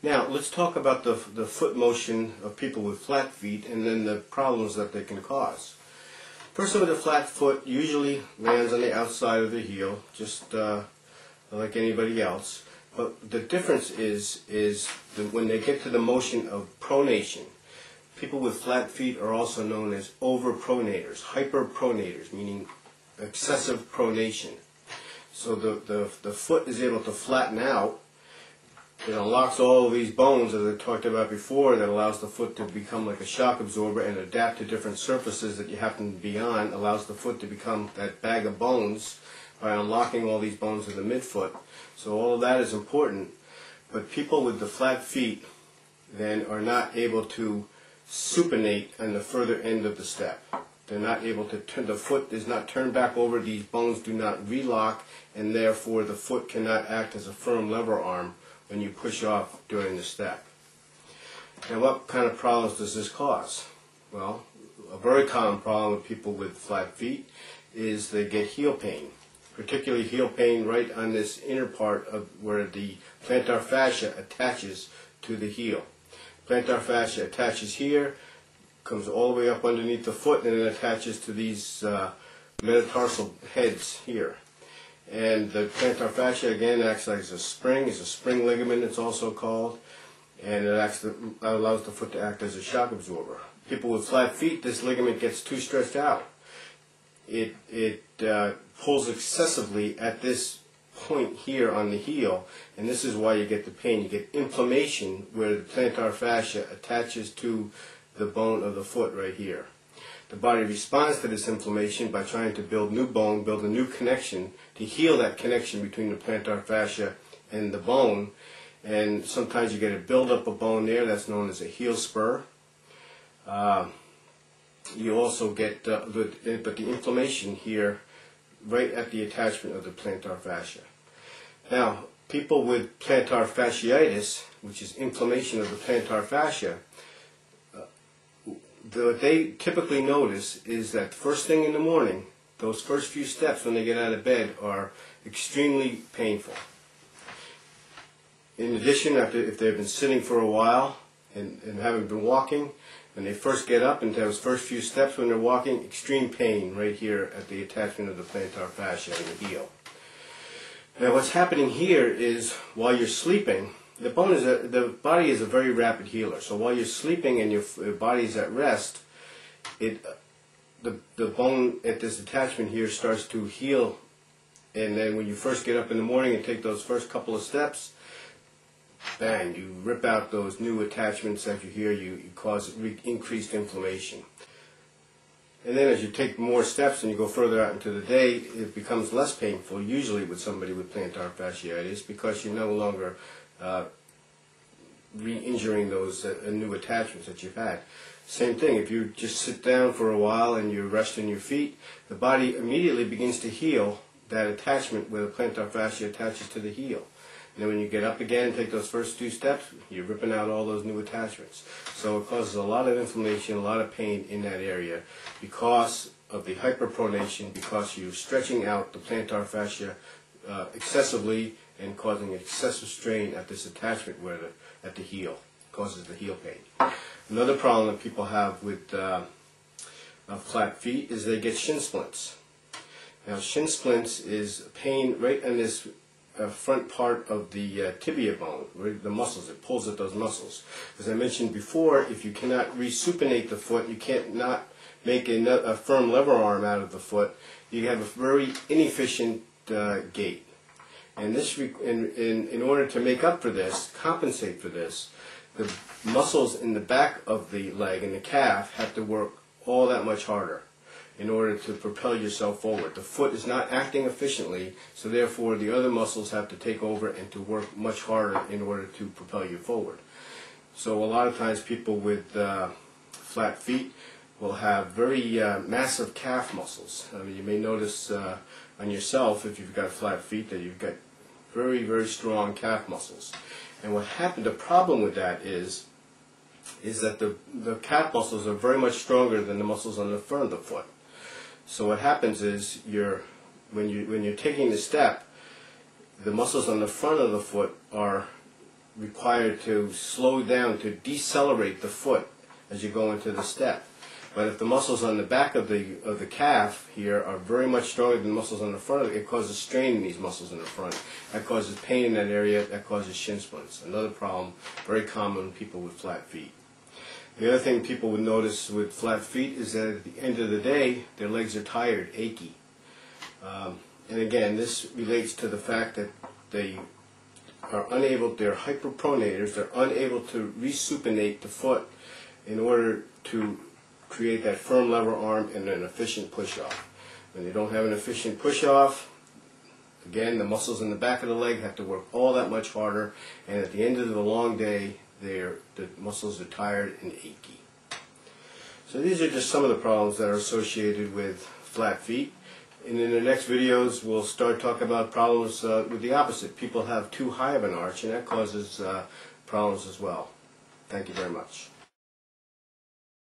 Now, let's talk about the foot motion of people with flat feet and then the problems that they can cause. Person with a flat foot usually lands on the outside of the heel, just like anybody else. But the difference is that when they get to the motion of pronation, people with flat feet are also known as overpronators, hyperpronators, meaning excessive pronation. So the foot is able to flatten out. It unlocks all of these bones, as I talked about before, that allows the foot to become like a shock absorber and adapt to different surfaces that you happen to be on, allows the foot to become that bag of bones by unlocking all these bones of the midfoot. So all of that is important. But people with the flat feet then are not able to supinate on the further end of the step. They're not able to turn, the foot is not turned back over, these bones do not relock, and therefore the foot cannot act as a firm lever arm when you push off during the step. Now, what kind of problems does this cause? Well, a very common problem with people with flat feet is they get heel pain, particularly heel pain right on this inner part of where the plantar fascia attaches to the heel. Plantar fascia attaches here, comes all the way up underneath the foot, and it attaches to these metatarsal heads here. And the plantar fascia, again, acts like a spring ligament, it's also called, and it allows the foot to act as a shock absorber. People with flat feet, this ligament gets too stretched out. It pulls excessively at this point here on the heel, and this is why you get the pain. You get inflammation where the plantar fascia attaches to the bone of the foot right here. The body responds to this inflammation by trying to build new bone, build a new connection to heal that connection between the plantar fascia and the bone. And sometimes you get a buildup of bone there, that's known as a heel spur. You also get, but the inflammation here right at the attachment of the plantar fascia. Now, people with plantar fasciitis, which is inflammation of the plantar fascia, what they typically notice is that first thing in the morning, those first few steps when they get out of bed are extremely painful. In addition, if they've been sitting for a while and haven't been walking, when they first get up and those first few steps when they're walking, extreme pain right here at the attachment of the plantar fascia and the heel. Now what's happening here is while you're sleeping, the body is a very rapid healer. So while you're sleeping and your body is at rest, the bone at this attachment here starts to heal. And then when you first get up in the morning and take those first couple of steps, bang, you rip out those new attachments that you hear, you cause increased inflammation. And then as you take more steps and you go further out into the day, it becomes less painful, usually with somebody with plantar fasciitis, because you're no longer re-injuring those new attachments that you've had. Same thing, if you just sit down for a while and you rest in your feet, the body immediately begins to heal that attachment where the plantar fascia attaches to the heel. And then when you get up again and take those first 2 steps, you're ripping out all those new attachments. So it causes a lot of inflammation, a lot of pain in that area because of the hyperpronation, because you're stretching out the plantar fascia excessively and causing excessive strain at this attachment at the heel. It causes the heel pain. Another problem that people have with flat feet is they get shin splints. Now shin splints is pain right on this front part of the tibia bone, right, the muscles. It pulls at those muscles. As I mentioned before, if you cannot resupinate the foot, you can't not make a firm lever arm out of the foot, you have a very inefficient gait. And this, in order to make up for this, compensate for this, the muscles in the back of the leg and the calf have to work all that much harder in order to propel yourself forward. The foot is not acting efficiently, so therefore the other muscles have to take over and to work much harder in order to propel you forward. So a lot of times people with flat feet will have very massive calf muscles. I mean, you may notice on yourself, if you've got flat feet, that you've got very, very strong calf muscles. And what happened, the problem with that is that the calf muscles are very much stronger than the muscles on the front of the foot. So what happens is when you're taking the step, the muscles on the front of the foot are required to slow down, to decelerate the foot as you go into the step. But if the muscles on the back of the calf here are very much stronger than the muscles on the front of it, it causes strain in these muscles in the front. That causes pain in that area. That causes shin splints. Another problem, very common in people with flat feet. The other thing people would notice with flat feet is that at the end of the day, their legs are tired, achy. And again, this relates to the fact that they are unable, they're hyperpronators, they're unable to resupinate the foot in order to create that firm lever arm and an efficient push-off. When they don't have an efficient push-off, again, the muscles in the back of the leg have to work all that much harder, and at the end of the long day, the muscles are tired and achy. So these are just some of the problems that are associated with flat feet. And in the next videos, we'll start talking about problems with the opposite. People have too high of an arch, and that causes problems as well. Thank you very much.